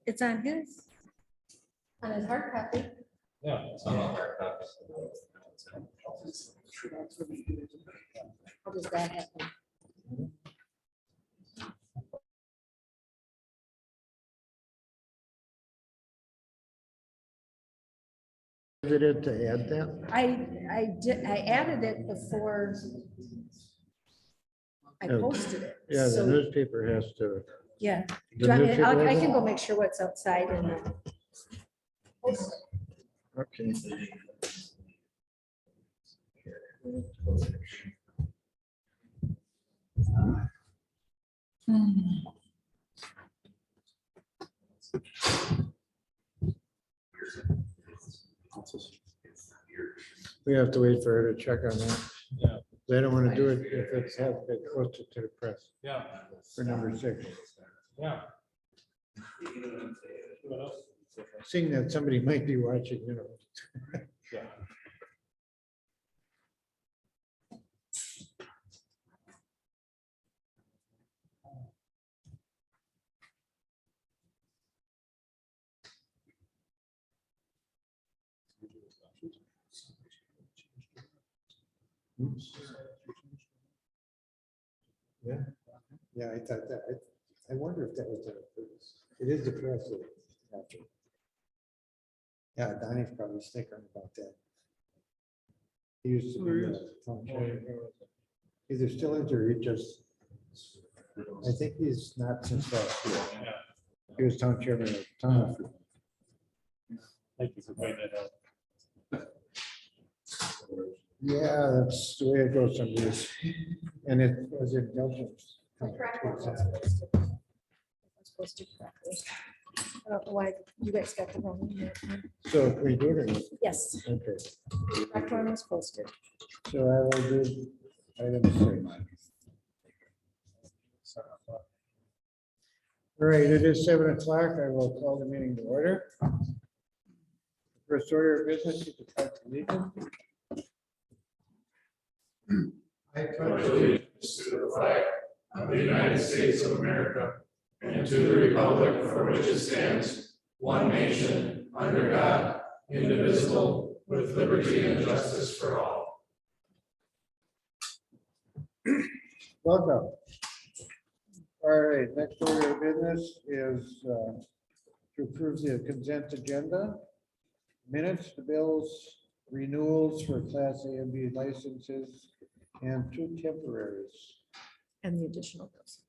It's on his hard copy. Yeah, it's not all hard copies. How does that happen? Did it to add that? I added it before I Yeah. posted it. Yeah, the So, newspaper has to. yeah. The Do you want me to- newspaper I has can it? go make sure what's outside and Okay. We have to wait for her to check on that. Yeah. They don't want to do it if it's has been posted to the press Yeah, for number 6. yeah. What else? Seeing that somebody might be watching, Yeah. Yeah, I thought that, I wonder if that was, it is the press. Yeah, Donnie's probably snickering about that. He used to be town chairman. Either still is or he just, I think he's not since last year. Yeah. He was town chairman of town. Thank you for pointing that out. Yeah, that's the way it goes some days. And it was indulgence. I'm supposed to correctly. I don't know why you guys got the wrong one. So if we do it, Yes, okay, correct one was posted. so I will do item 6. All right, it is 7 o'clock. I will call the meeting to order. First order of business is the pledge of allegiance. I pledge allegiance to the flag of the United States of America and to the republic for which it stands, one nation, under God, indivisible, with liberty and justice for all. Welcome. All right, next order of business is to approve the consent agenda. Minutes, the bills, renewals for Class A and B licenses, and 2 temporaries. And the additional bills.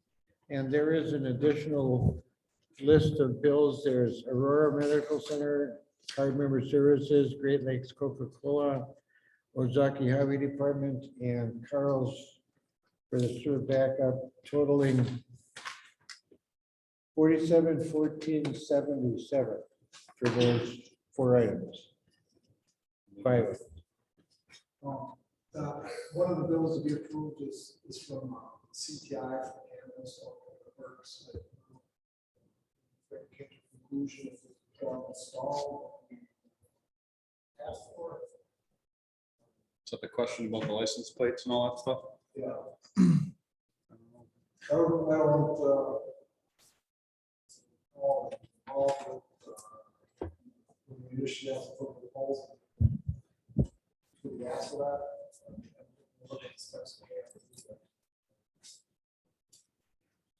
And there is an additional list of bills. There's Aurora Medical Center, Card Member Services, Great Lakes Coca-Cola, Ozaki Highway Department, and Carl's for the sewer backup totaling 47,1477 for those 4 items. 5. One of the bills to be approved is from CTI for cannabis works. Came to conclusion of the install. Ask for it. Is that the question about the license plates and all that stuff? Yeah. I don't, all the initially asked for the proposal. We asked for that. Look at the steps we have to do that.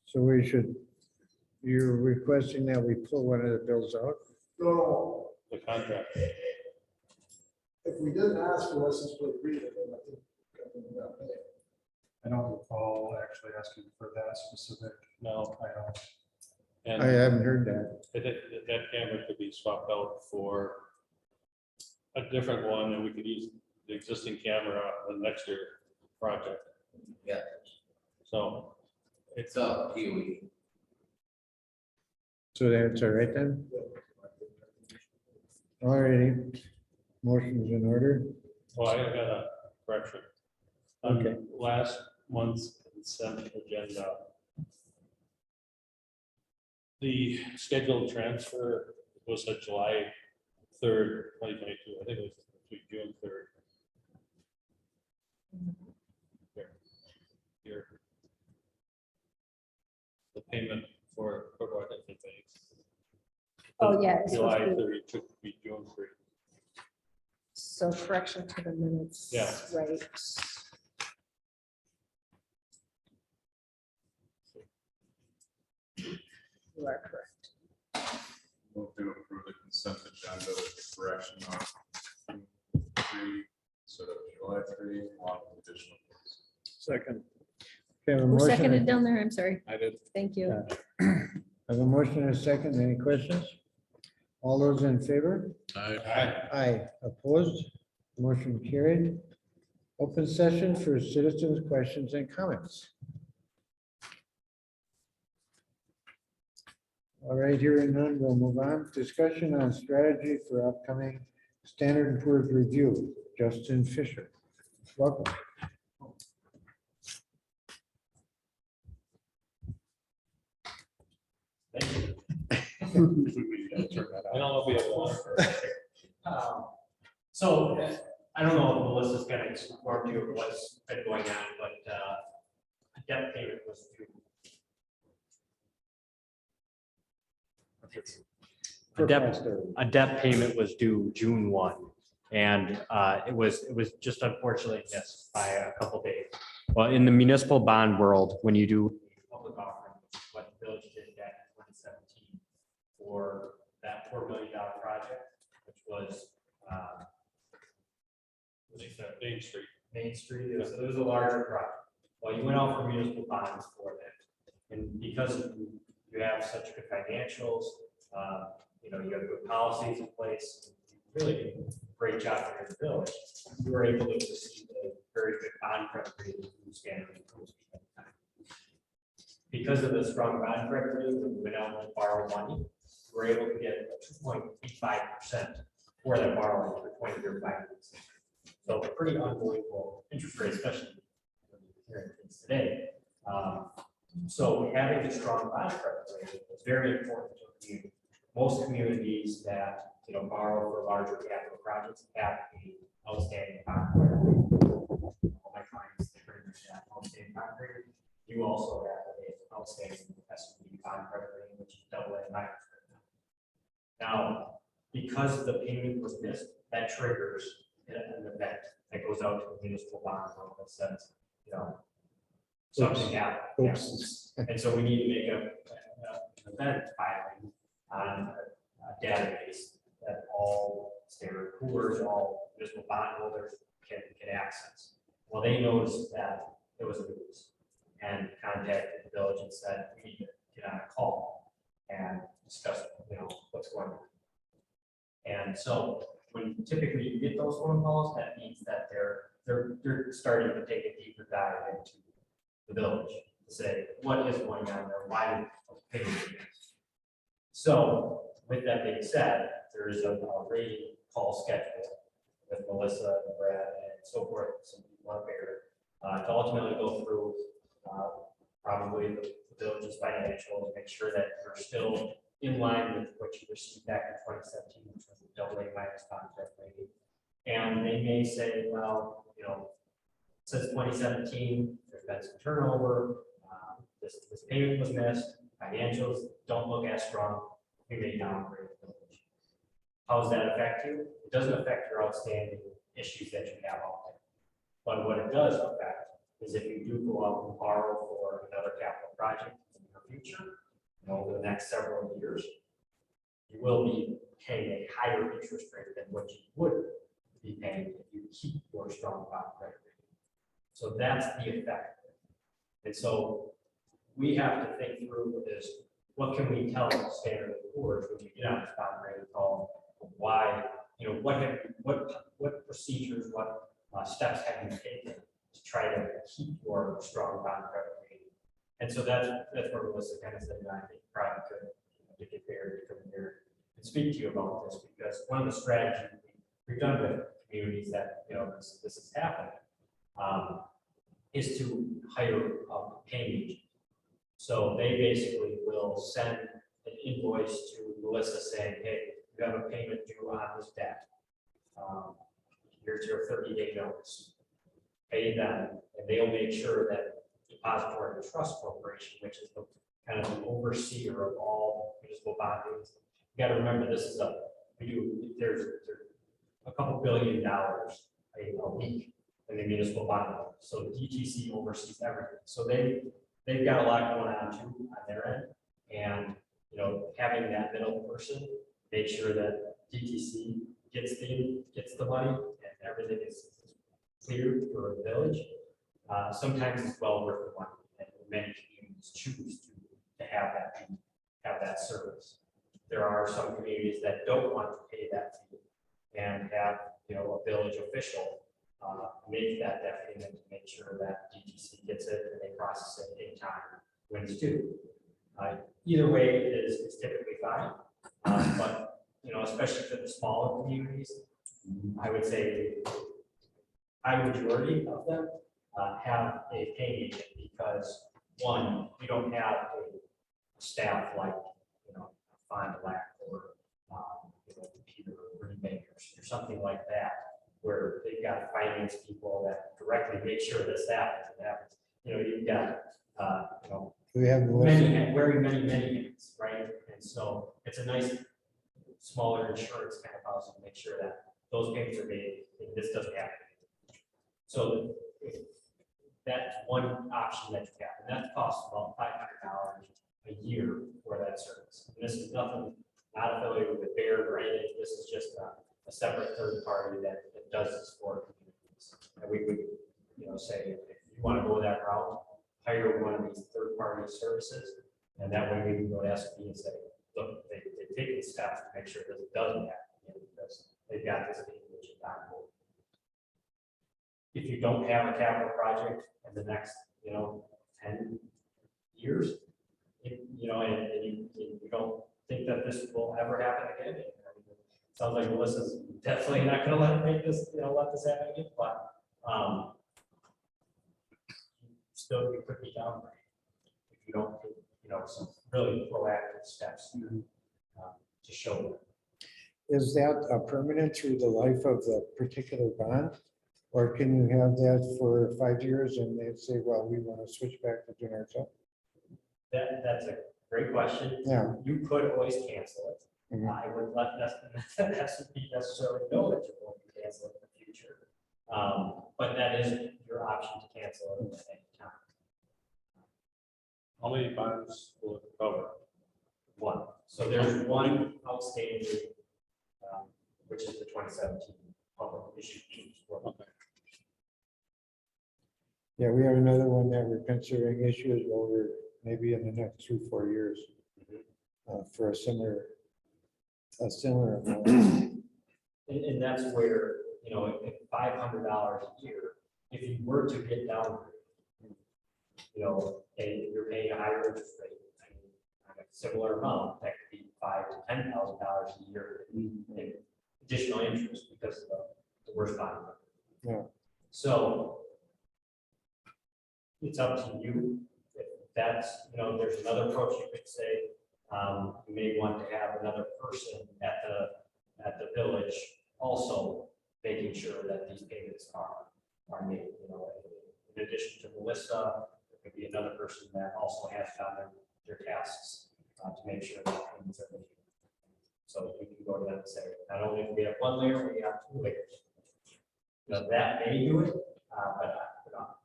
So we should, you're requesting that we pull one of the bills out? No, The contract. if we didn't ask for license plate reader, then I think. we got paid. I don't recall actually asking for that specific No, item. and I haven't heard that. that camera could be swapped out for a different one, and we could use the existing camera on the next year project. Yeah. So It's up, Huey. So that's all right then? All righty. Motion's in order. well, I got a correction. On Okay. last month's consent agenda, the scheduled transfer was a July 3rd, 2022. I think it was June 3rd. Here. The payment for project anything. Oh, yeah, it's supposed July to be- 30 should be June 3. So correction to the minutes. Yeah. Right. You are correct. Move to approve the consent agenda with the correction on June 3 instead of July 3, along with additional. Second. Okay, I have a Who motion. seconded down there? I'm sorry. I did. Thank you. I have a motion and a second. Any questions? All those in favor? Aye. Opposed? Motion carried. Open session for citizens' questions and comments. All right, hearing none, we'll move on. Discussion on strategy for upcoming Standard and Poor's review. Justin Fisher. Welcome. I don't know if we have one. So I don't know if Melissa's gonna inform you of what's been going on, but a debt payment was due. A debt payment was due June 1. And it was just unfortunately missed by a couple days. Well, in the municipal bond world, when you do public offering, what the village did back in 2017 for that $4 million project, which was Main Street. Main Street, it was a larger project. Well, you went out for municipal bonds for that. And because you have such good financials, you know, you have good policies in place, you really did a great job for the village. You were able to receive a very good bond credit rating from Standard & Poor's. Because of the strong bond credit rating, when we went out and borrow money, we were able to get 2.85% for that borrowing for 20-year finance. So pretty unbelievable interest rate, especially here in things today. So having a strong bond credit rating is very important to a community. Most communities that borrow for larger capital projects have an outstanding bond credit rating. All my clients, they pretty much have outstanding bond rating. You also have an outstanding S&P bond credit rating, which is AA-. Now, because the payment was missed, that triggers an event that goes out to the municipal bond fund that says, something happened. Oops. And so we need to make an event filing on a database that all Standard & Poor's, all municipal bond holders can access. Well, they noticed that it was a news and contacted the village and said, we need to get on a call and discuss, what's going on. And so when typically you get those phone calls, that means that they're starting to take a deeper dive into the village to say, what is going on there? Why did they pay this? So with that being said, there is a rating call schedule with Melissa and Brad and so forth, some people up here, to ultimately go through probably the village's financials, make sure that you're still in line with what you received back in 2017, which was a AA- contract rating. And they may say, well, since 2017, there's been some turnover, this payment was missed, financials don't look as strong, we may downgrade the village. How does that affect you? It doesn't affect your outstanding issues that you have out there. But what it does affect is if you do go out and borrow for another capital project in the future, over the next several years, you will be paying a higher interest rate than what you would be paying if you keep your strong bond credit rating. So that's the effect. And so we have to think through this, what can we tell Standard & Poor's when we get on this bond rating call? Why, what procedures, what steps have you taken to try to keep your strong bond credit rating? And so that's where Melissa kind of said, I think probably could get there, to come here and speak to you about this, because one of the strategies we've done with communities that this has happened is to hire a paying agent. So they basically will send an invoice to Melissa saying, hey, you have a payment due on this debt. Here's your 30-day notice. Pay them, and they'll make sure that Depository Trust Corporation, which is the kind of the overseer of all municipal bond payments. You gotta remember, this is there's a couple $1 billion a week in the municipal bond. Market. So DTC oversees everything. So they've got a lot going on too on their end. And, you know, having that middle person, make sure that DTC gets the money and everything is clear for the village. Sometimes it's well worth the money, and many communities choose to have that service. There are some communities that don't want to pay that fee and have, you know, a village official make that payment to make sure that DTC gets it and they process it in time when it's due. Either way is typically fine, but, you know, especially for the smaller communities, I would say high majority of them have a paying agent because, one, we don't have a staff like, you know, Fond du Lac or you know, Peter Greenbankers or something like that, where they've got finance people that directly make sure this happens. You know, you've got you know, Do we have the list? wearing many hats, right? And so it's a nice smaller insurance kind of policy to make sure that those payments are made and this doesn't happen. So that's one option that you have, and that costs about $500 a year for that service. And this is nothing, not affiliated with Baird or anything. This is just a separate third party that does this for communities. And we would, you know, say if you want to go that route, hire one of these third party services, and that way we can go to SB and say, look, they've taken steps to make sure this doesn't happen because they've got this being legit on board. If you don't have a capital project in the next, you know, 10 years, you know, and you don't think that this will ever happen again. I mean, it sounds like Melissa's definitely not going to let this happen again, but still you could be down if you don't take, you know, some really proactive steps to show them. Is that permanent through the life of the particular bond? Or can you have that for 5 years and they say, well, we want to switch back to general account? That's a great question. Yeah. You could always cancel it. Mhm. I would let that be necessarily know that you're going to cancel it in the future. But that is your option to cancel it at any time. How many bonds will it cover? One. So there's one outstanding, which is the 2017 public issue. Okay. Yeah, we have another one that we're considering issues over maybe in the next 3 or 4 years for a similar amount. And that's where, you know, if $500 a year, if you were to get down, you know, and you're paying a higher interest rate, I mean, on a similar amount, that could be $5,000 to $10,000 a year in additional interest because of the worst bond. Yeah. So it's up to you. If that's, you know, there's another approach you could say. You may want to have another person at the village also making sure that these payments are made. You know, in addition to Melissa, there could be another person that also has done their tasks to make sure that payments are made. So we can go to them and say, not only do we have one layer, we have 2 layers. You know, that may do it, but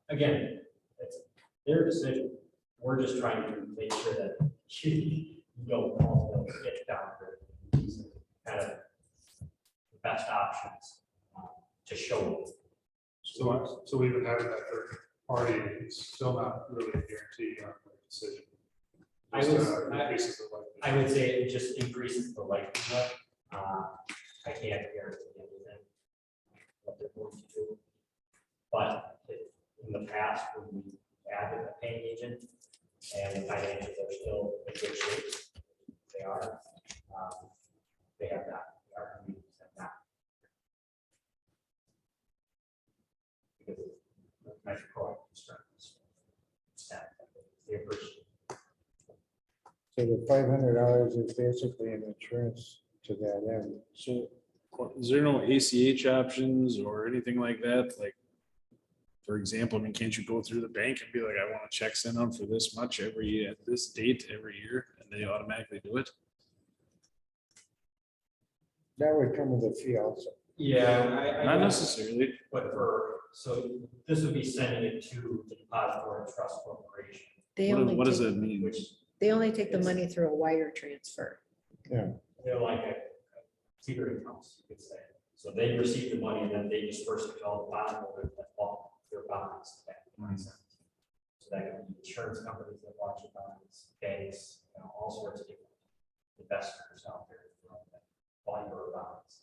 again, it's their decision. We're just trying to make sure that you don't ultimately get down to these kind of the best options to show them. So even having that third party, it's still not really a guarantee on the decision. I Just, would- increases the likelihood. I would say it just increases the likelihood. I can't guarantee anything what they're going to do. But in the past, when we added a paying agent and the financials are still in good shape, they are, they have not, our communities have not. Because of measure proactive strategies. They appreciate. So the $500 is basically an insurance to that end. So is there no ACH options or anything like that? Like, for example, I mean, can't you go through the bank and be like, I want a check sent out for this much at this date every year, and they automatically do it? That would come with a fee also. Yeah, Not necessarily. But so this would be sending it to the depository trust corporation, What does take- that mean? which They only take the money through a wire transfer. Yeah, they're like a secret accounts, you could say. So they receive the money and then they disperse it to all the bondholders that bought their bonds. So that could be insurance companies that watch your bonds, banks, all sorts of different investors out there. That buy your bonds.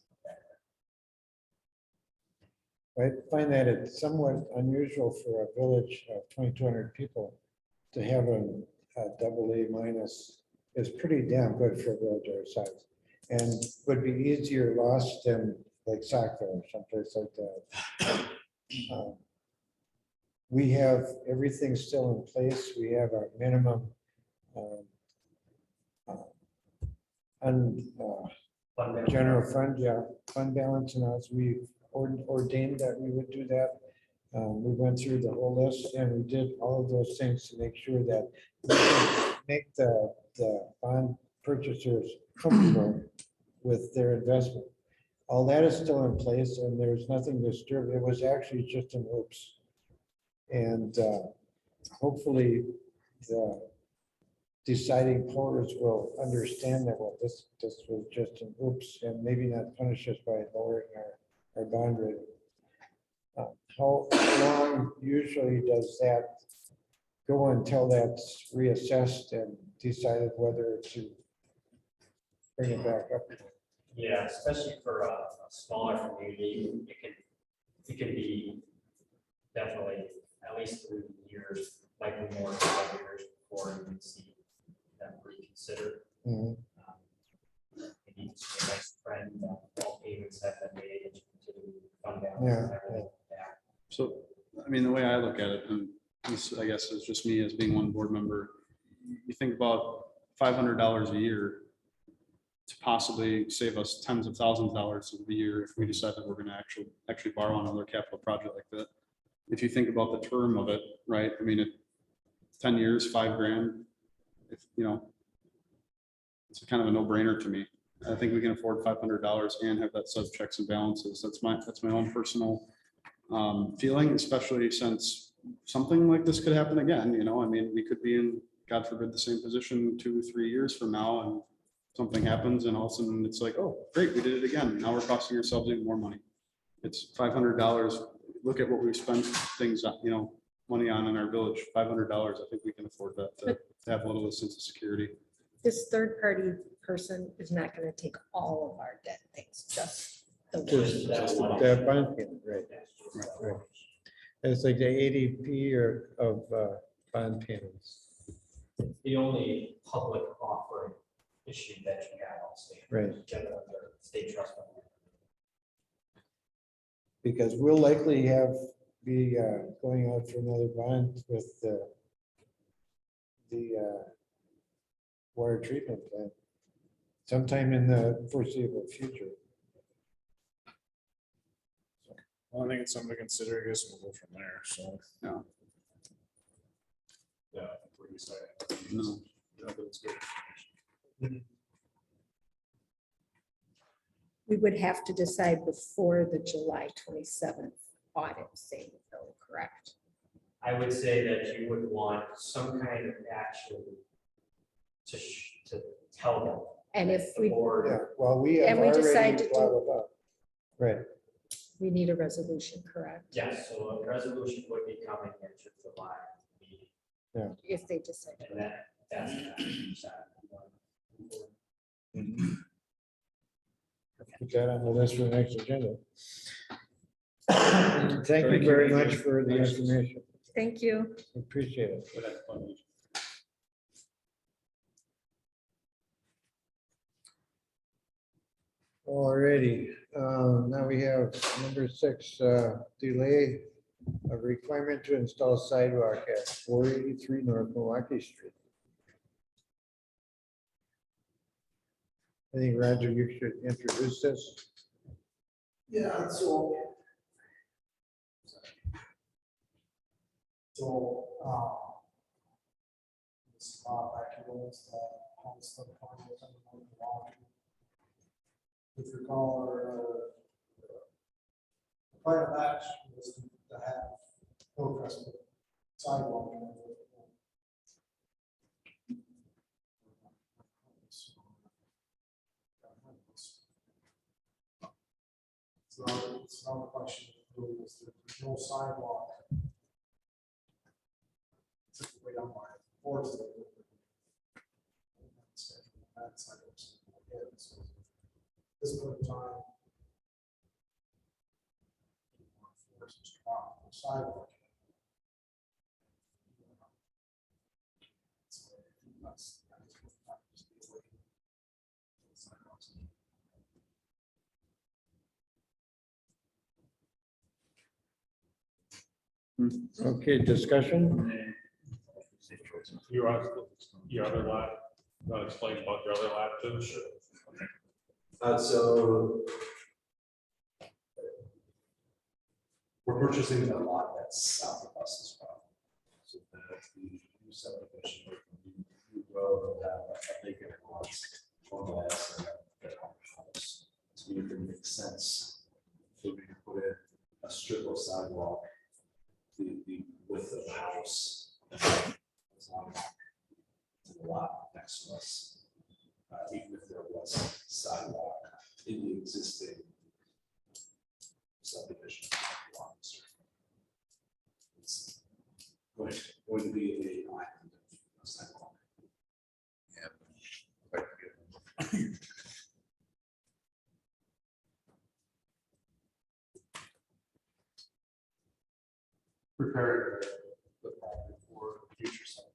I find that it's somewhat unusual for a village of 2,200 people to have a AA minus is pretty damn good for a village our size. And would be easier lost than like Saco or someplace like that. We have everything still in place. We have our minimum general fund, fund balance, and as we ordained that we would do that. We went through the whole list and we did all of those things to make sure that we can make the bond purchasers comfortable with their investment. All that is still in place and there's nothing disturbed. It was actually just an oops. And hopefully the deciding powers will understand that, well, this was just an oops and maybe not punish us by lowering our bond rating. How long usually does that go until that's reassessed and decided whether to bring it back up? Yeah, especially for a smaller community, it can be definitely at least 3 years, likely more than 5 years before you can see them reconsider. Mhm. Maybe it's a nice trend that all payments have been made and you continue to fund balance. Yeah, and everything like that. So, I mean, the way I look at it, and this, I guess, is just me as being one board member. You think about $500 a year to possibly save us tens of thousands of dollars a year if we decide that we're going to actually borrow on another capital project like that. If you think about the term of it, right? I mean, 10 years, $5,000. If it's kind of a no-brainer to me. I think we can afford $500 and have that set of checks and balances. That's my own personal feeling, especially since something like this could happen again. I mean, we could be in, God forbid, the same position 2 or 3 years from now, and something happens, and all of a sudden it's like, oh, great, we did it again. Now we're costing ourselves even more money. It's $500. Look at what we've spent things on, money on in our village. $500. I think we can afford that to have a little sense of security. This third party person is not going to take all of our debt things, just the Just one. the bond payment, right? Right. It's like the ADP of bond payments, The only public offering issue that you have outstanding. right? General, the state trust fund. Because we'll likely be going out for another bond with the water treatment plant sometime in the foreseeable future. Well, I think it's something to consider. I guess we'll go from there. So, Yeah. Yeah, what do you say? No. Yeah, but it's good. We would have to decide before the July 27th audit, saying though, correct? I would say that you would want some kind of action to tell them. And if the we, board. Yeah, well, we have And we decide already to blah, do- blah, blah. Right, we need a resolution, correct? Yes, so a resolution would be coming into July meeting, If they decide. and that's. put that on the list for the next agenda. Thank you very much for the information. Thank you. Appreciate it. Alrighty, now we have number 6, delay a requirement to install sidewalk at 483 North Milwaukee Street. I think Roger, you should introduce this. Yeah, so. This back to those, homeless for the county of Milwaukee. if you recall, plan of action was to have Hillcrest sidewalk. It's not a question of who was there's no sidewalk. Typically, I'm like, towards the. That sidewalks. So, this point in time. Sidewalk. Okay, discussion? Your other lot, you want to explain about your other lot too? Sure. So we're purchasing a lot that's south of us as well. So that's the new subdivision. We will have a vacant lot on the last and that house. So it can make sense. So we can put in a strip of sidewalk, the width of the house. As long as the lot next to us. Even if there was sidewalk in the existing subdivision. It's going to be a island of sidewalk. Prepare the property for future sidewalk.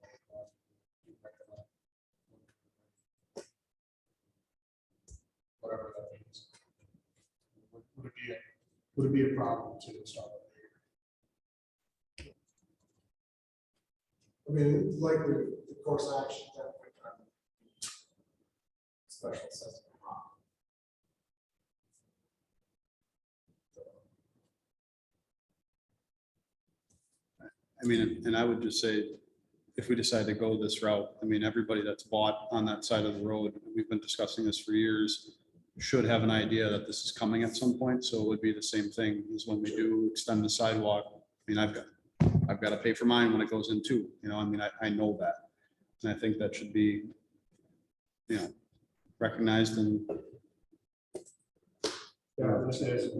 Whatever that means. Would it be a problem to install it? I mean, it's likely the course of action that would special assessment. I mean, and I would just say, if we decide to go this route, I mean, everybody that's bought on that side of the road, we've been discussing this for years, should have an idea that this is coming at some point. So it would be the same thing as when we do extend the sidewalk. I mean, I've got to pay for mine when it goes in too, you know, I mean, I know that. And I think that should be, you know, recognized and. Yeah, this is,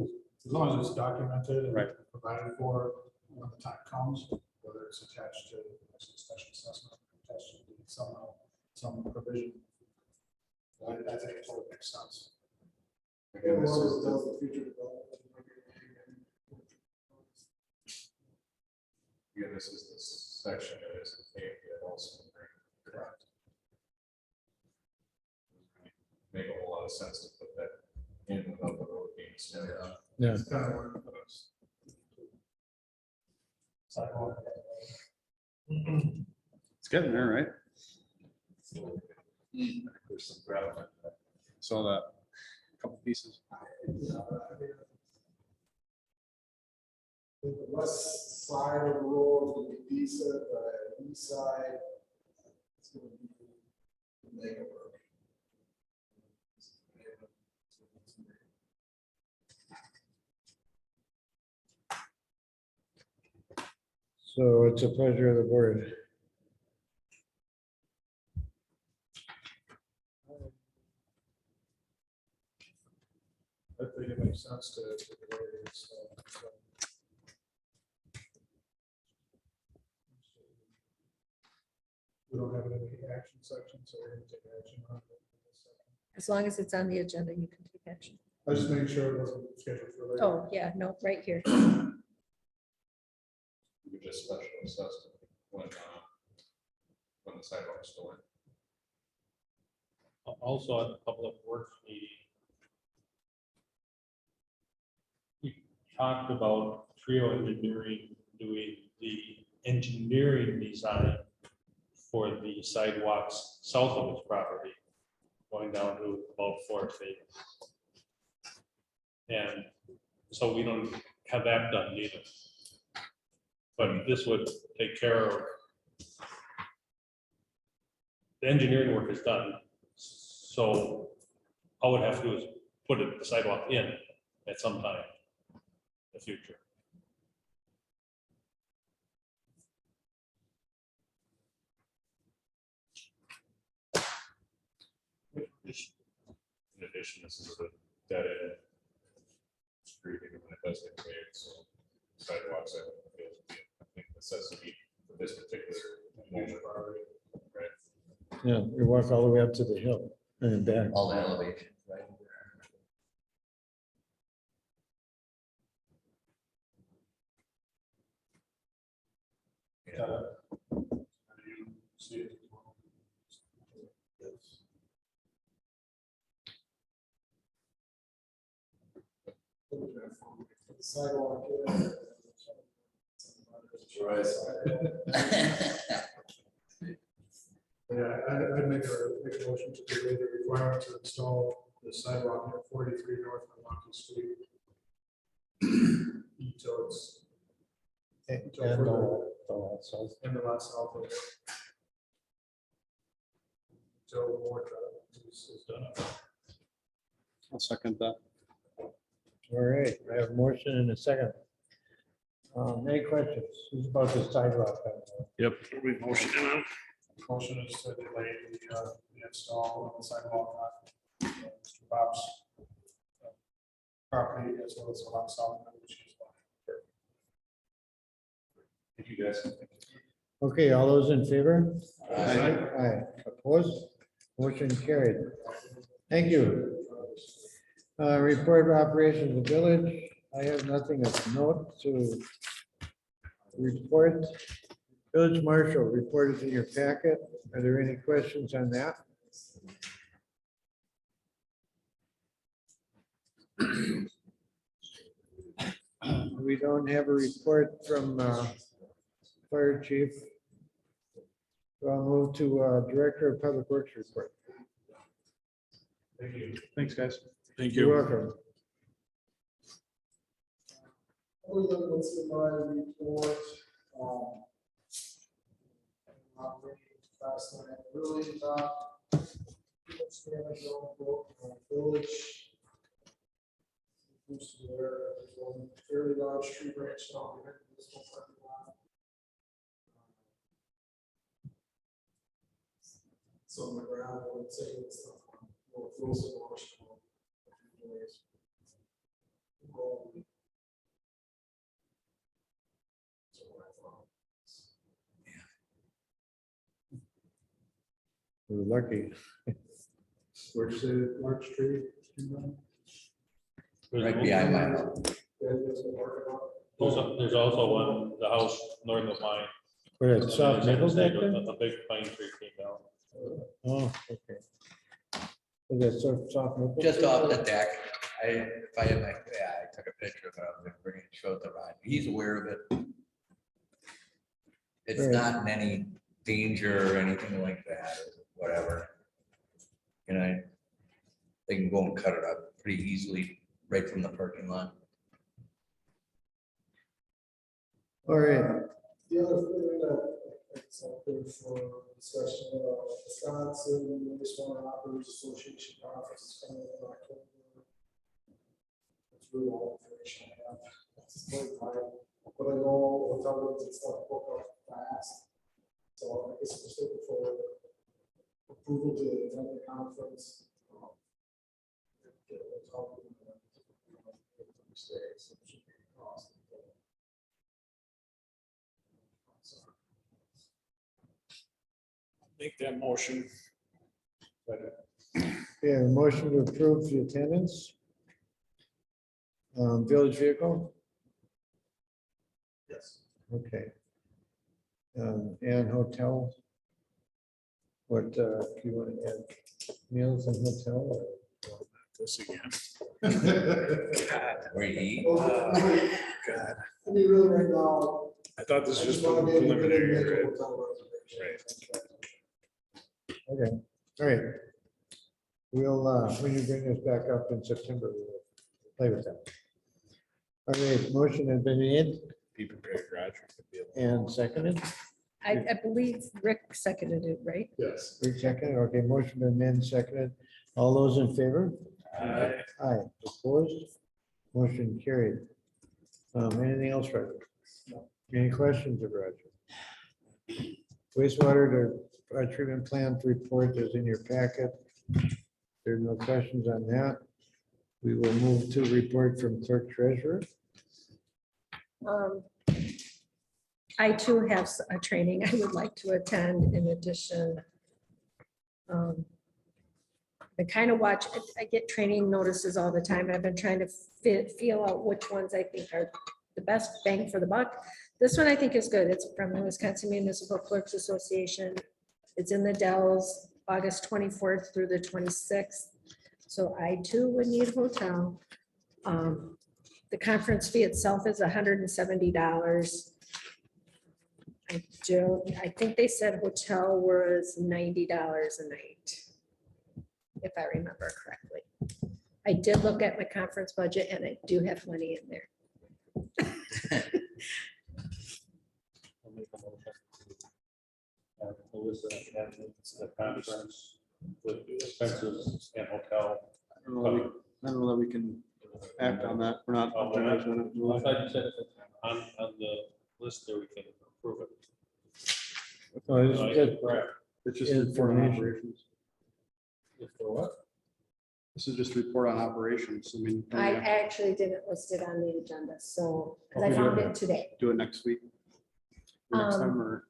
as long as it's documented and Right. provided for when the time comes, whether it's attached to a special assessment, attached to somehow, some provision. I think it totally makes sense. Again, this is the future development. Yeah, this is the section that is paved yet also. Correct. Make a whole lot of sense to put that in without the road being extended. Yeah. It's kind of work for us. Sidewalk. It's getting there, right? There's some gravel. Saw that, couple pieces. The west side of the road will be decent, but the east side, it's gonna be mega work. So it's a pleasure of the board. I think it makes sense to. The way it is, so. We don't have any action section, so we're gonna take action on it. As long as it's on the agenda, you can take action. I was just making sure it wasn't scheduled for later. Oh, yeah, no, right here. We could just special assess it when the sidewalks go in. Also, at the Public Works meeting, we talked about Trio Engineering doing the engineering design for the sidewalks south of its property, going down to about 4 feet. And so we don't have that done either. But this would take care of. The engineering work is done. So all I would have to do is put the sidewalk in at some time in the future. In addition, this is a dead end street, even when it does get paved, so sidewalks, I think necessity for this particular moment already, right? Yeah, you walk all the way up to the hill and back. All the elevation, right? Yeah. Sidewalk. Right. Yeah, I'd make a motion to delay the requirement to install the sidewalk at 43 North Milwaukee Street. Until it's And the lot south. in the lot south of it. Until more traffic is done. I'll second that. All right, I have a motion and a second. Any questions? Who's about the sidewalk? Yep. We motion on. Motion is to delay the install of the sidewalk on Mr. Bob's property as well as the lot south. of which is Thank you, guys. Okay, all those in favor? Aye. Aye, opposed? Motion carried. Thank you. Report of operations of the village. I have nothing of note to report. Village Marshal reported in your packet. Are there any questions on that? We don't have a report from Fire Chief. So I'll move to Director of Public Works report. Thank you. Thanks, guys. Thank You're you. welcome. What's in my report? Operating last night, really top. What's damage on the village? Used to there, there's one fairly large tree branch down here. This whole parking lot. So on the ground, I would say it's more frozen washed. We're lucky. Where's the large tree? Right behind my house. There's also one, the house north of mine. Where it's soft nipples back there? A big pine tree came down. Oh, okay. Is that soft nipples? Just off the deck. If I had my, yeah, I took a picture of it. I was gonna bring it, show it to Rod. He's aware of it. It's Right. not in any danger or anything like that, whatever. You know, they can go and cut it up pretty easily right from the parking lot. All right, The other thing that's up there for discussion, Wisconsin Wastewater Operators Association conference is coming in October. That's really all the information I have. It's really hard, but I know with others, it's like book up fast. So I guess I'm just looking for approval to attend the conference. Get what's up with the mistakes, it should be awesome. Make that motion. we have a motion to approve the attendance. Village vehicle, Yes. okay. And hotel. What, do you want to add meals and hotel? or- This again. Where you eat. God, I mean, really right now. I thought this I was just just wanna be able to preliminary. make a right? hotel reservation. Okay, all right. We'll, when you bring this back up in September, we'll play with that. All right, motion has been made Be prepared, Roger. and seconded. I believe Rick seconded it, right? Yes. Rick seconded, okay, motion been made and seconded. All those in favor? Aye. Opposed? Motion carried. Anything else, Roger? Any questions of Roger? Wastewater treatment plant report is in your packet. There are no questions on that. We will move to report from clerk treasurer. I too have a training I would like to attend in addition. I kind of watch, I get training notices all the time. I've been trying to feel out which ones I think are the best bang for the buck. This one I think is good. It's from the Wisconsin Municipal Clerks Association. It's in the Dells, August 24th through the 26th. So I too would need a hotel. The conference fee itself is $170. I think they said hotel was $90 a night, if I remember correctly. I did look at my conference budget and I do have money in there. I'll make a motion to have Melissa attend the conference with expenses and hotel. I don't know that we can act on that. We're not. I thought you said on the list there, we can approve it. Oh, this is just- Correct. It's just a report on Information. operations. For what? This is just a report on operations. I mean, I actually didn't list it on the agenda, so, because I found it today. do it next week. Or next time, or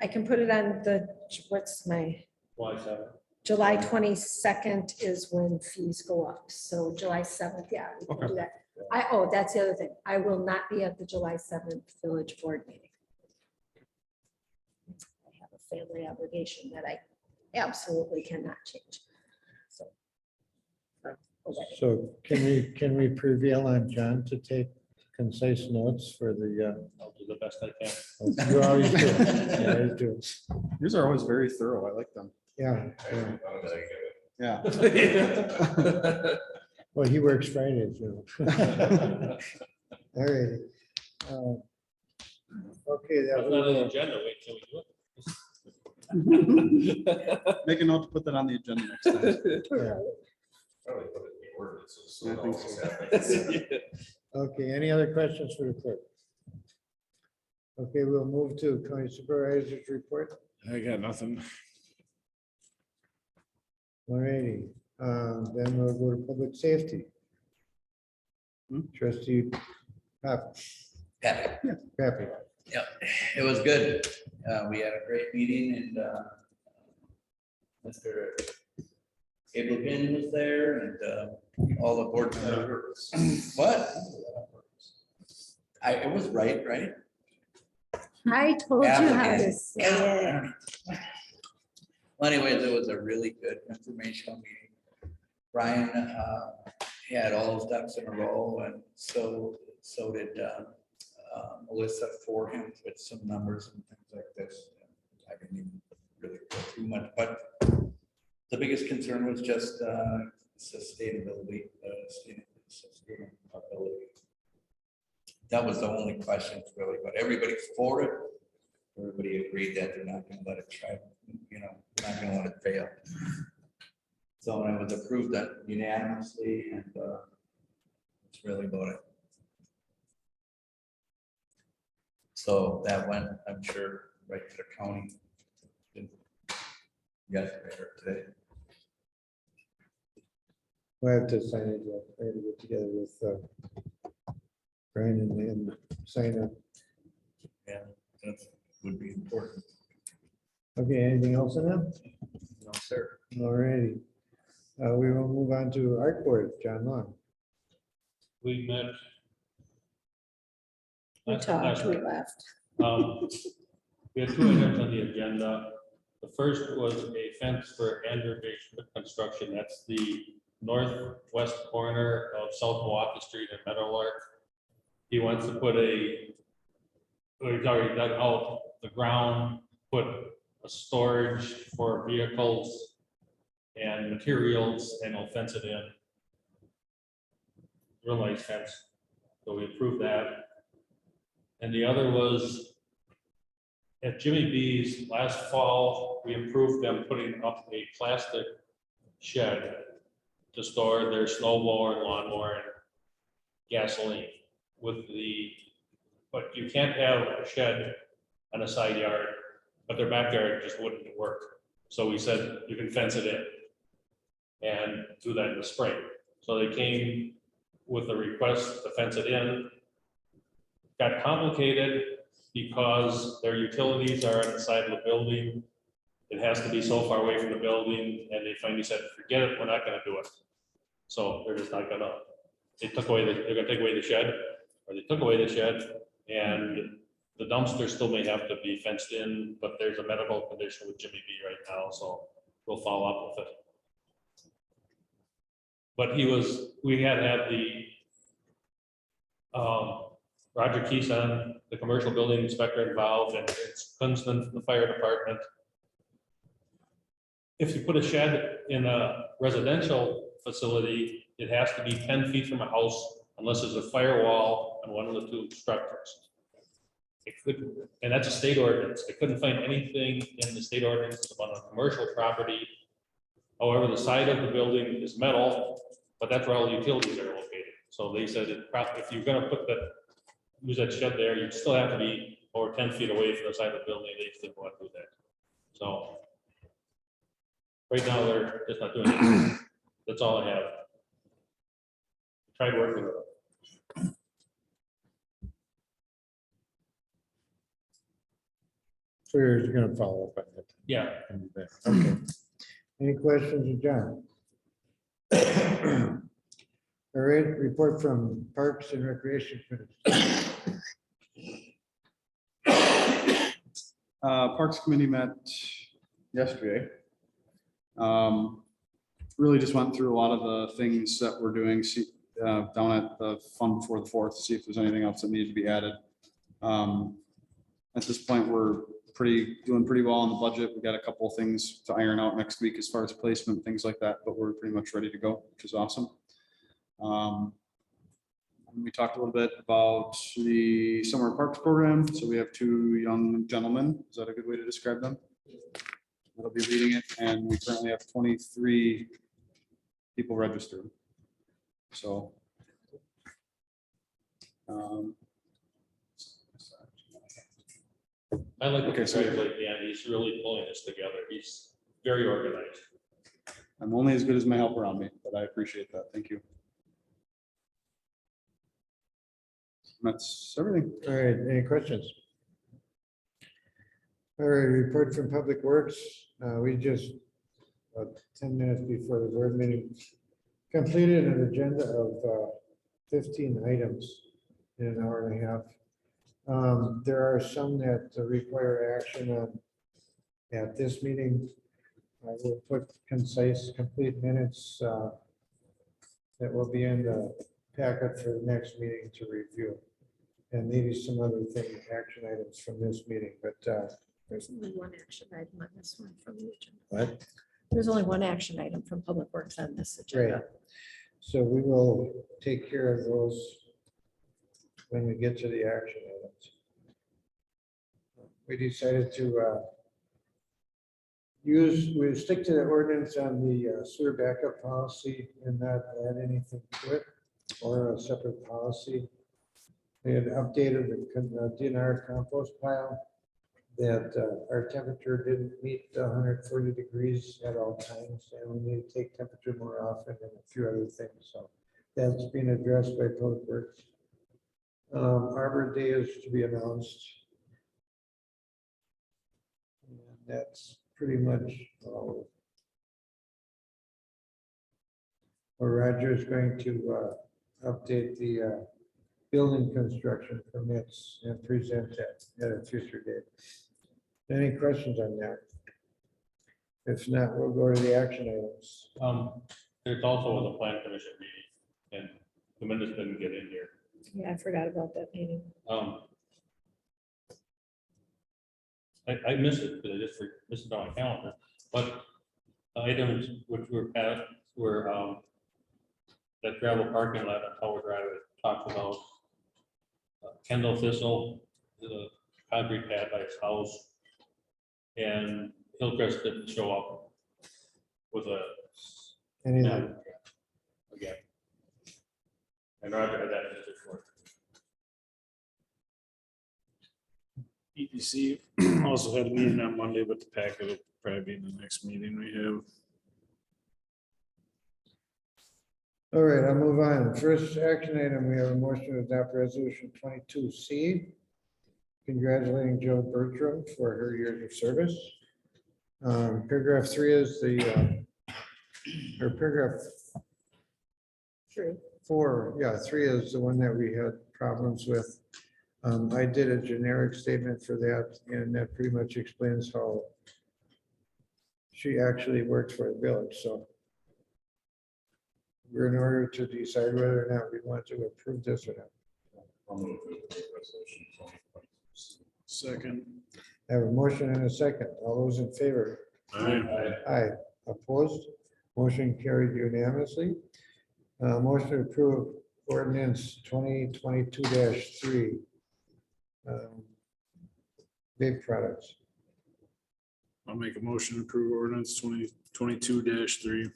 I can put it on the, what's my, Why 7? July 22nd is when fees go up. So July 7th, yeah, we can Okay. do that. That's the other thing. I will not be at the July 7th village board meeting. I have a family obligation that I absolutely cannot change. So. Okay. So can we prevail on John to take concise notes for the, I'll do the best I can. you always do. You always do. yours are always very thorough. I like them. Yeah. I don't know, Yeah. Well, he works Fridays, you know. All right. Okay, That's that not on the was, agenda. Wait till we do it. Make a note to put that on the agenda next time. yeah. Probably put it in the ordinances. I think so. Okay, any other questions for the clerk? Okay, we'll move to county supervisor's report. I got nothing. All righty, then we'll go to public safety. Trustee Pap, Happy. Pappy. Yeah, it was good. We had a great meeting and Mr. Abelkin was there and all the board members. What? It was right? I told you how to Applicant. say it. Well, anyways, it was a really good informational meeting. Brian had all his ducks in a row, and so did Melissa for him with some numbers and things like this. I didn't even really go too much, but the biggest concern was just sustainability. That was the only question really, but everybody's for it. Everybody agreed that they're not gonna let it try, we're not gonna let it fail. So it was approved that unanimously and it's really about it. So that went, I'm sure, right to the county. Yesterday or today. We'll have to sign it yet. I had to get together with Brian and sign up. Yeah, that would be important. Okay, anything else on that? No, sir. All righty. We will move on to art board, John Long. We met. We last talked, we week. left. We had 2 items on the agenda. The first was a fence for Andrew Base Construction. That's the northwest corner of South Milwaukee Street and Meadowlark. He wants to put he's already dug out the ground, put a storage for vehicles and materials, and he'll fence it in. Real nice fence. So we approved that. And the other was at Jimmy B's last fall, we approved them putting up a plastic shed to store their snow blower and lawnmower and gasoline but you can't have a shed on a side yard, but their backyard just wouldn't work. So we said, you can fence it in and do that in the spring. So they came with a request to fence it in. Got complicated because their utilities are on the side of the building. It has to be so far away from the building, and they finally said, forget it, we're not gonna do it. So they're just not gonna, they're gonna take away the shed, or they took away the shed, and the dumpster still may have to be fenced in, but there's a medical condition with Jimmy B right now, so we'll follow up with it. But we had the Roger Keeson, the commercial building inspector involved, and it's Kunzman from the fire department. If you put a shed in a residential facility, it has to be 10 feet from a house unless there's a firewall on one of the two structures. And that's a state ordinance. I couldn't find anything in the state ordinance about a commercial property. However, the side of the building is metal, but that's where all the utilities are located. So they said if you're gonna use that shed there, you still have to be over 10 feet away from the side of the building. They still want to do that. So right now, they're just not doing it. That's all I have. Tried working with them. So you're gonna follow up on that. Yeah, Okay. Any questions of John? All right, report from Parks and Recreation Committee. Parks Committee met yesterday. Really just went through a lot of the things that we're doing, down at the Fund Before the Fourth, to see if there's anything else that needed to be added. At this point, we're doing pretty well on the budget. We got a couple of things to iron out next week as far as placement, things like that, but we're pretty much ready to go, which is awesome. We talked a little bit about the summer parks program. So we have two young gentlemen. Is that a good way to describe them? That'll be leading it, and we currently have 23 people registered. So I like to Okay, so- congratulate Dan. He's really pulling this together. He's very organized. I'm only as good as my help around me, but I appreciate that. Thank you. That's everything. All right, any questions? All right, report from Public Works. We just, 10 minutes before the board meeting, completed an agenda of 15 items in an hour and a half. There are some that require action on at this meeting. I will put concise, complete minutes that will be in the packet for the next meeting to review. And maybe some other thing, action items from this meeting, but There's only one action item on this one from the agenda. what? There's only one action item from Public Works on this agenda. Great. So we will take care of those when we get to the action items. We decided to we stick to the ordinance on the sewer backup policy and not add anything to it or a separate policy. We had updated the DNR compost pile that our temperature didn't meet 140 degrees at all times, and we need to take temperature more often and a few other things. So that's being addressed by Public Works. Arbor Day is to be announced. And that's pretty much all. Roger is going to update the building construction permits and present that at a future date. Any questions on that? If not, we'll go to the action items. There's also the plan commission meeting, and Dominguez didn't get in here. Yeah, I forgot about that meeting. I missed it because I just missed it on my calendar, but the items which were passed were that gravel parking lot on Howard Drive I talked about. Kendall Thistle, the concrete pad by his house. And Hillcrest didn't show up with a, Anything? And Roger had that in his report. EPC also had a meeting on Monday, but the packet will probably be in the next meeting we have. All right, I'll move on. First action item, we have a motion to adopt resolution 22C. Congratulating Joe Bertram for her years of service. Paragraph 3 is or paragraph True. 4, yeah, 3 is the one that we had problems with. I did a generic statement for that, and that pretty much explains how she actually works for the village, so we're in order to decide whether or not we want to approve this or not. I'll move to approve resolution 2022. Second. I have a motion and a second. All those in favor? Aye. Opposed? Motion carried unanimously. Motion to approve ordinance 2022-3. Big products. I'll make a motion to approve ordinance 2022-3.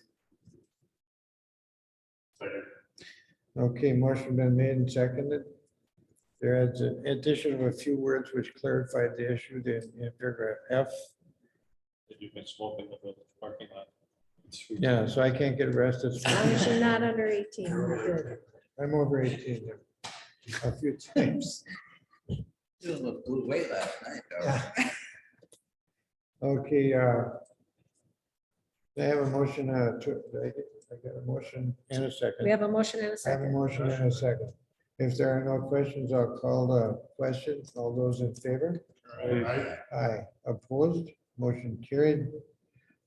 Okay, motion been made and seconded. There is an addition of a few words which clarified the issue in paragraph F. That you've been smoking in the parking lot. Yeah, so I can't get arrested. As long as you're not under 18, we're good. I'm over 18 there. A few times. You look blew away last night, though. Yeah. Okay, I have a motion I got a motion and a second. We have a motion and a I have a second. motion and a second. If there are no questions, I'll call the question. All those in favor? Aye. Opposed? Motion carried.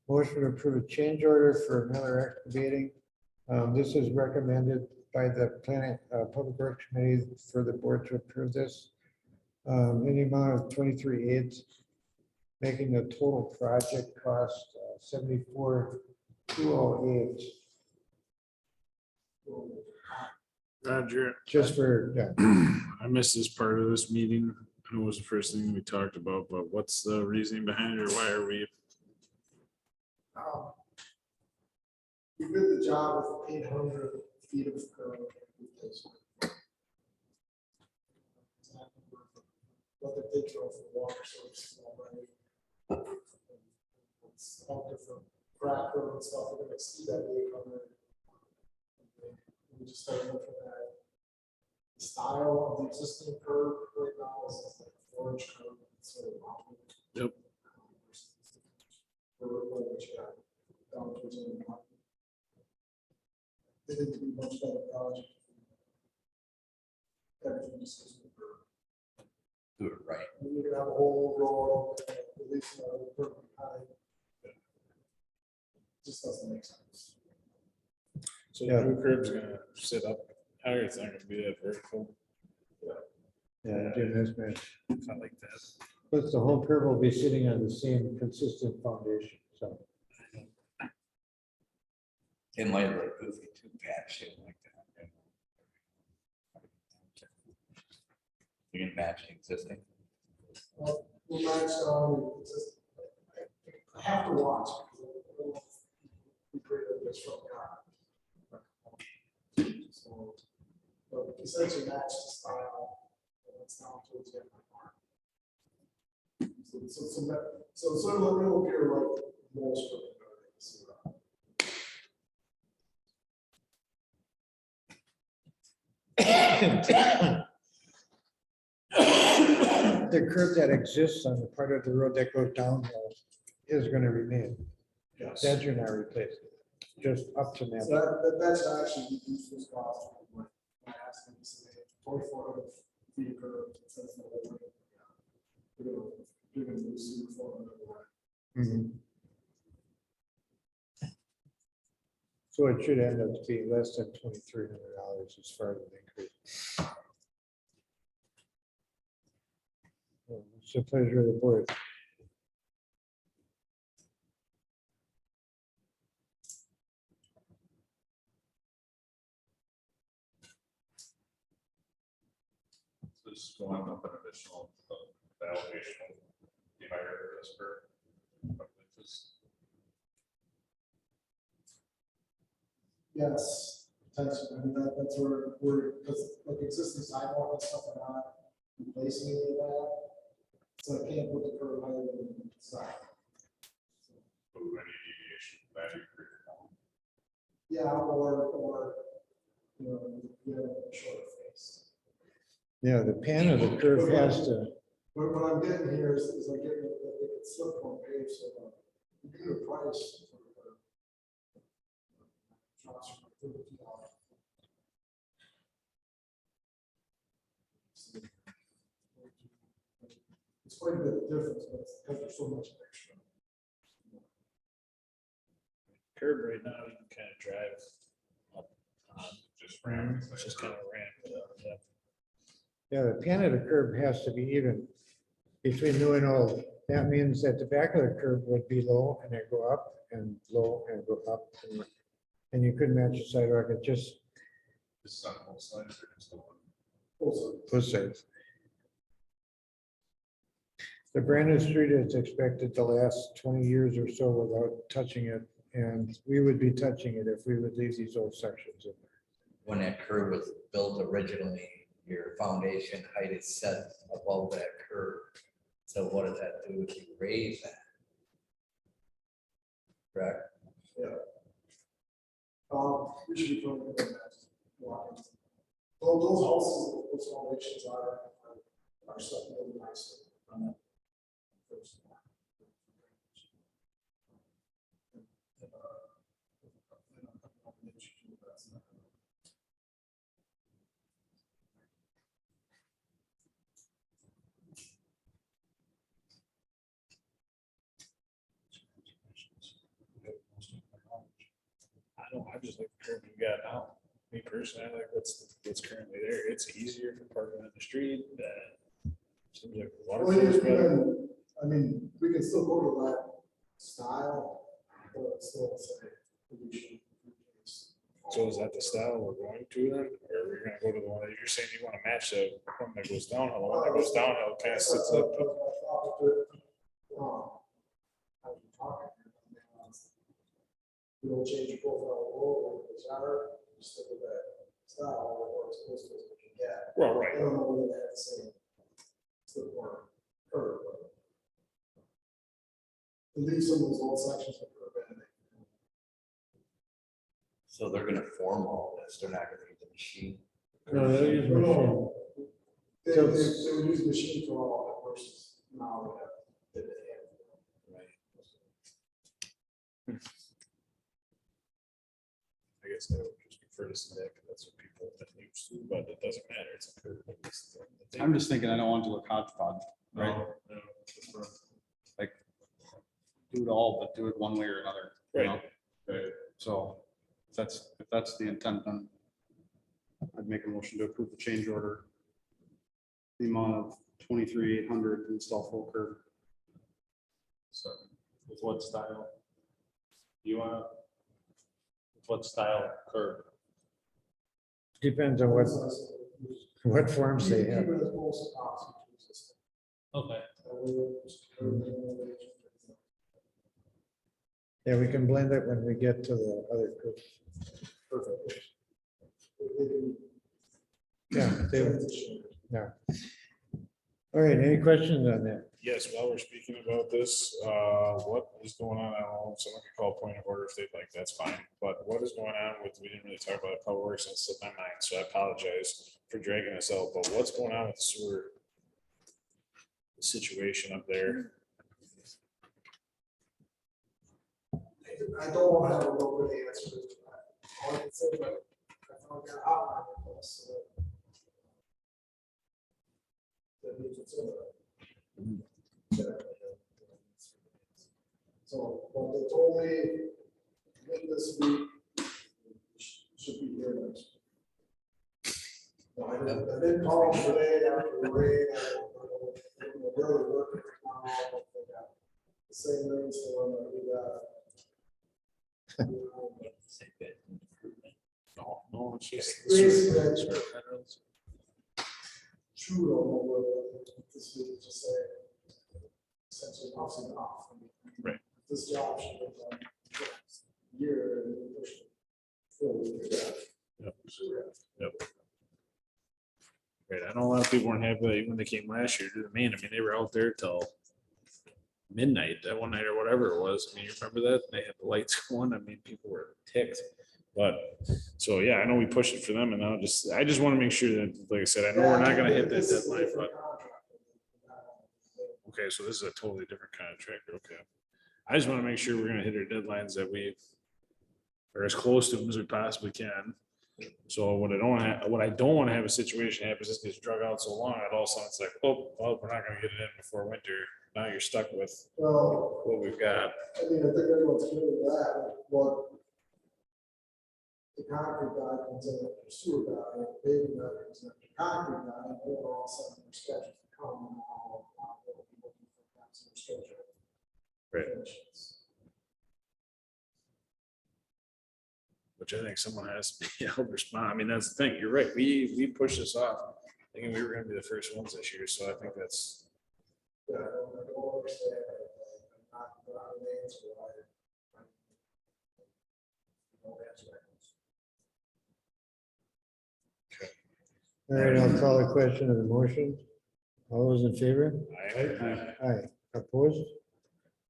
Motion to approve a change order for Miller Excavating. This is recommended by the Planning Public Works Committee for the board to approve this. In the amount of 23.8, making the total project cost 74,208. Roger, Just for, yeah. I missed this part of this meeting. I know it was the first thing we talked about, but what's the reasoning behind it, or why are we? We did the job with 800 feet of curb. What they take care of the water source already. It's all different crack curb and stuff, we're gonna see that 800. We just started looking at the style of the existing curb right now is like a 4-inch curb. Sort of round. Yep. What you got down towards the end. They need to be much better project. Everything just goes with the curb. Do it right. And you're gonna have a whole row of, at least, curb behind. Just doesn't make sense. So the new curb's gonna sit up higher, it's not gonna be that vertical. Yeah, Jim has been. I like that. But the whole curve will be sitting on the same consistent foundation, so. It might look goofy too, patch it like that. You can match the existing. Well, we'll match, just, I have to watch. Because we created this from God. So, but essentially match the style. And it's down towards the end of the mark. So sort of it'll appear like most of it. The curve that exists on the part of the road that goes downhill is going to remain. Yes. That you're not replacing, just up to So that. that's actually reduced this cost. When I asked them to say 2,400 feet of curve, it says that we're gonna do super far. Mhm. So it should end up to be less than $2,300 as far as an increase. Well, it's a pleasure of the board. This is going up an additional valuation of the higher risk for. Yes, That's, I mean, that's where we're, because like existing sidewalk and stuff are not replacing any of that. So I can't put the curb higher than the side. Yeah, or, you know, you have a shorter face. Yeah, the pan of the curve has to, But what I'm getting here is I get that they could slip on page, so you get a price for the. It's quite a bit of difference, but it's because there's so much extra. Curb right now, you can kind of drive up, just ramp, it's just kind of ramp. yeah, the pan of the curb has to be even between new and old. That means that the back of the curb would be low and then go up and low and go up. And you couldn't match the sidewalk, it just This is on both sides or just the one? Also, both sides. The brand new street is expected to last 20 years or so without touching it. And we would be touching it if we would leave these old sections in there. When that curb was built originally, your foundation height is set above that curb. So what does that do if you raise that? Correct? we should be doing that. Walking. Those houses, those foundations are set really nicely. I don't, I just like the curb you got now. Me personally, I like what's currently there. It's easier for parking on the street. Seems like the water Well, flows you better. can, I mean, we can still go to that style, but it's still say. So is that the style we're going to then? Or we're gonna go to the one that you're saying you want to match the one that goes downhill? The one that goes downhill kind of sits up. You don't change your profile or the genre, you stick with that style or as close to as we can get. Well, I right. don't know whether they have the same. Still more curve, but. At least some of those old sections of curve bending. So they're gonna form all this, they're not gonna use the machine. No, they'll use machine. No, They would use the machine for all of it versus now they have. I guess I would just prefer to see that, 'cause that's what people have been used to, but it doesn't matter. It's a curb. I'm just thinking, I don't want to look hodgepodge, right? Like, do it all, but do it one way or another, you know? So if that's the intent, then I'd make a motion to approve the change order. The amount of 23,800 to install full curb. So with what style? You want? With what style curb? Depends on what forms they have. Keep it as close as possible to existing. Okay. Yeah, we can blend it when we get to the other curve. Perfect. Yeah. All right, any questions on that? Yes, while we're speaking about this, what is going on? I don't know, someone can call point of order if they'd like, that's fine. But what is going on with, we didn't really talk about public works and it slipped my mind, so I apologize for dragging us out, but what's going on with the sewer situation up there? I don't want to have a real good answer to that. All I can say, but I found that out on this. That needs to consider that. So, what they told me, mid this week, should be here next week. No, I didn't call them today after the rain. I'm really working right now. They got the same rainstorm that we got. No, it's just. Basically, true, although this week just say, essentially off and off. Right. This job should be done year and we push it forward. Yeah. I know a lot of people weren't happy when they came last year to the main. I mean, they were out there till midnight, that one night or whatever it was. I mean, you remember that? They had the lights going. I mean, people were ticked. But, so yeah, I know we pushed it for them and I just want to make sure that, like I said, I know we're not gonna hit that This is a deadline, different but, contract. okay, so this is a totally different contractor, okay. I just want to make sure we're gonna hit our deadlines that we are as close to them as we possibly can. So what I don't want to have a situation happen is this gets drug out so long, and all of a sudden it's like, oh, well, we're not gonna get it in before winter. Now you're stuck with Well, what we've got. I mean, I think everyone's good with that, what the concrete guy comes in after sewer guy, and the paving guy comes in after concrete guy, and they're all set in their schedule to come and all, they'll be looking for gaps in their schedule. Right. Finishes. Which I think someone has to be able to respond. I mean, that's the thing. You're right. We pushed this off, thinking we were gonna be the first ones this year. So I think that's, Yeah, I don't understand, not an answer why. No answer. All right, I'll call a question of the motion. All those in favor? Aye, opposed?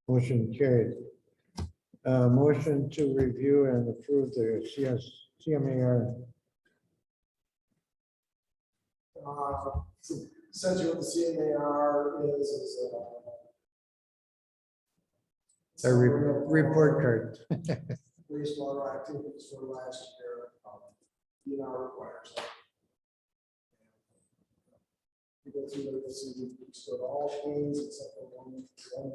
Motion carried. Motion to review and approve the CMAR. Essentially what the CMAR is. A report card. Wastewater activities for last year. DNR requires that. We go through the procedure, we sort all things except for one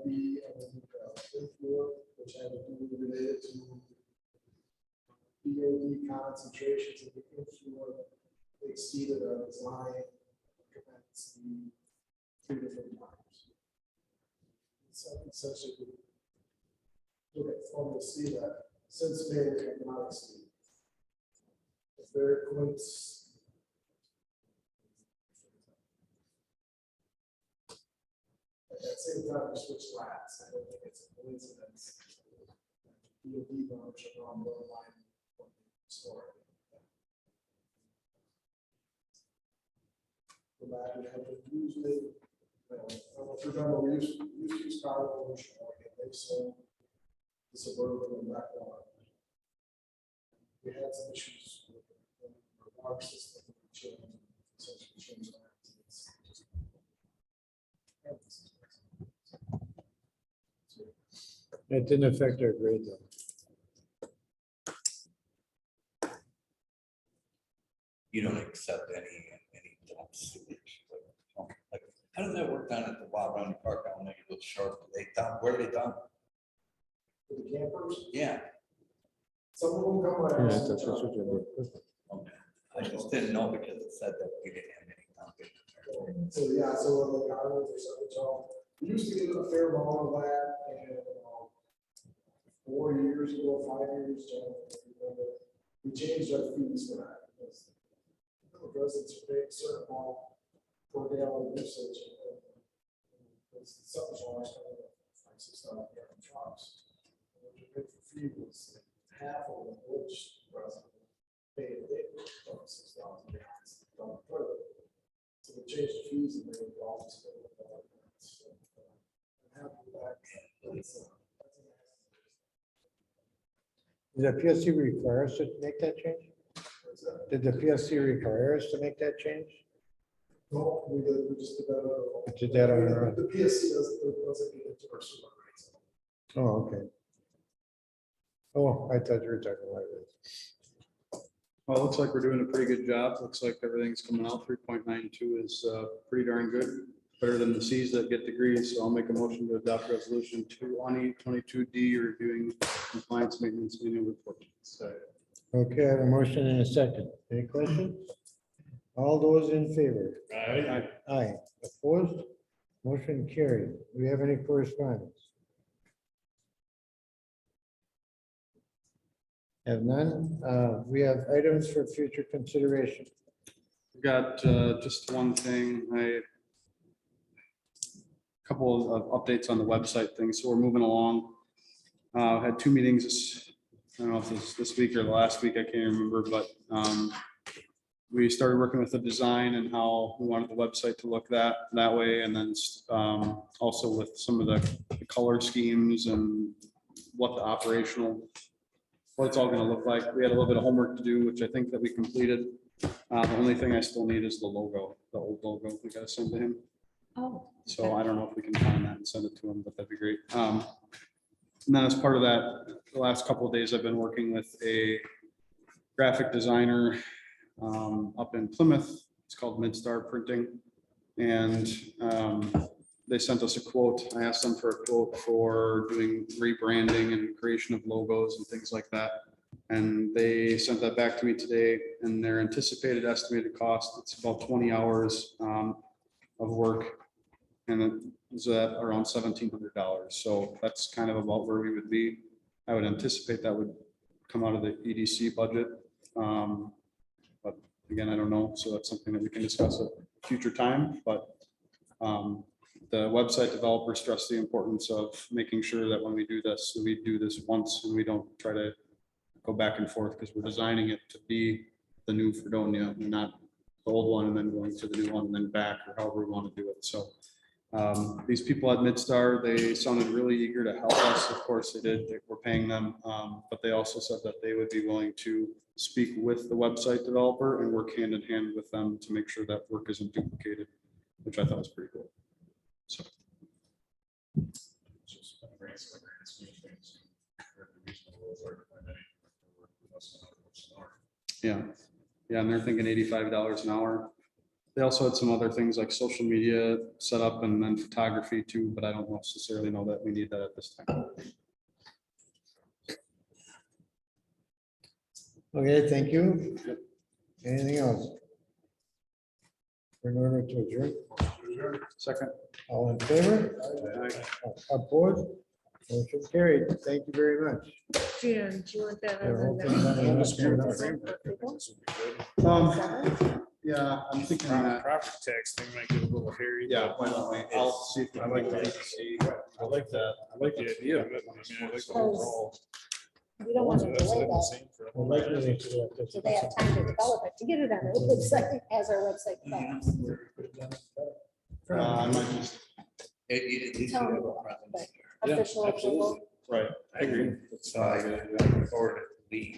B and then fifth floor, which had to do related to BOD concentrations in the fifth floor exceeded our design capacity 3 different times. So essentially, look at formula see that since May, we have not exceeded. If there points. At that same time, we switched labs. I don't think it's a coincidence. DOD numbers are on the line. Story. The lab we have to usually, I don't know if you remember, we used to use power pollution, and they sold the suburban and back one. We had some issues with the water system. We changed, essentially changed our activities. That didn't affect our grade though. You don't accept any dump sewage. Like, how does that work down at the Wild Run Park down there? Those sharp, they dump, where do they dump? For the campers, Yeah, some of them come Yeah, out. that's what we did. okay. I just didn't know because it said that we didn't have any dumping. So, yeah, so like I was or something, so we used to get a fair amount of that and 4 years ago, 5 years ago, we changed our fees for that. Because the residents are paying a certain amount per gallon usage. Because something's always coming up, 5,000-6,000 gallon trucks. And what you pay for fee was half of them, which resident paid 6,000 gallons. Don't put it. So we changed the fees and they were all just. I'm happy with that. That's Did the PSC require us to make that change? Did the PSC require us to make that change? No, we did, we just did that. We did that on our own. The PSC doesn't get into our sewer rates. Oh, okay. Oh, I thought you were talking about it. Well, it looks like we're doing a pretty good job. Looks like everything's coming out. 3.92 is pretty darn good. Better than the Cs that get degrees. So I'll make a motion to adopt resolution 2022D reviewing compliance maintenance annual report. Okay, I have a motion and a second. Any questions? All those in favor? Aye. Opposed? Motion carried. Do we have any correspondence? Have none. We have items for future consideration. Got just one thing. Couple of updates on the website thing. So we're moving along. Had 2 meetings. I don't know if it's this week or the last week. I can't remember, but we started working with the design and how we wanted the website to look that way. And then also with some of the color schemes and what it's all gonna look like. We had a little bit of homework to do, which I think that we completed. The only thing I still need is the logo, the old logo. We gotta send to him. Oh. So I don't know if we can find that and send it to him, but that'd be great. And then as part of that, the last couple of days, I've been working with a graphic designer up in Plymouth. It's called Midstar Printing. And they sent us a quote. I asked them for a quote for doing rebranding and creation of logos and things like that. And they sent that back to me today, and their anticipated estimated cost, it's about 20 hours of work. And it was at around $1,700. So that's kind of about where we would be. I would anticipate that would come out of the EDC budget. But again, I don't know. So that's something that we can discuss at a future time. But the website developer stressed the importance of making sure that when we do this once, and we don't try to go back and forth, because we're designing it to be the new Fredonia and not the old one and then going to the new one and then back, or however we want to do it. So these people at Midstar, they sounded really eager to help us. Of course they did. We're paying them. But they also said that they would be willing to speak with the website developer and work hand in hand with them to make sure that work isn't duplicated, which I thought was pretty cool. So Just kind of bring some grand scheme of things. Very reasonable, as our recommending. yeah, and they're thinking $85 an hour. They also had some other things like social media set up and then photography too, but I don't necessarily know that we need that at this time. Okay, thank you. Anything else? In order to adjourn, Second. all in favor? Opposed? Motion carried. Thank you very much. Jan, do you want that? Yeah, on hopefully none of the- us can- This would be good. Yeah, I'm thinking that. Property tax thing might get a little hairy. Yeah, but why don't we? I'll see if we I can like get that. the I like that. I like the idea of it. I mean, I like the overall. We don't want to That's delay like the that, same for We'll likely everybody. need to do that. so they have time to develop it, to get it on their website, as our website develops. I might just, It needs to Tell have me a what, presence but there. Official approval. right, I agree. So I look forward to the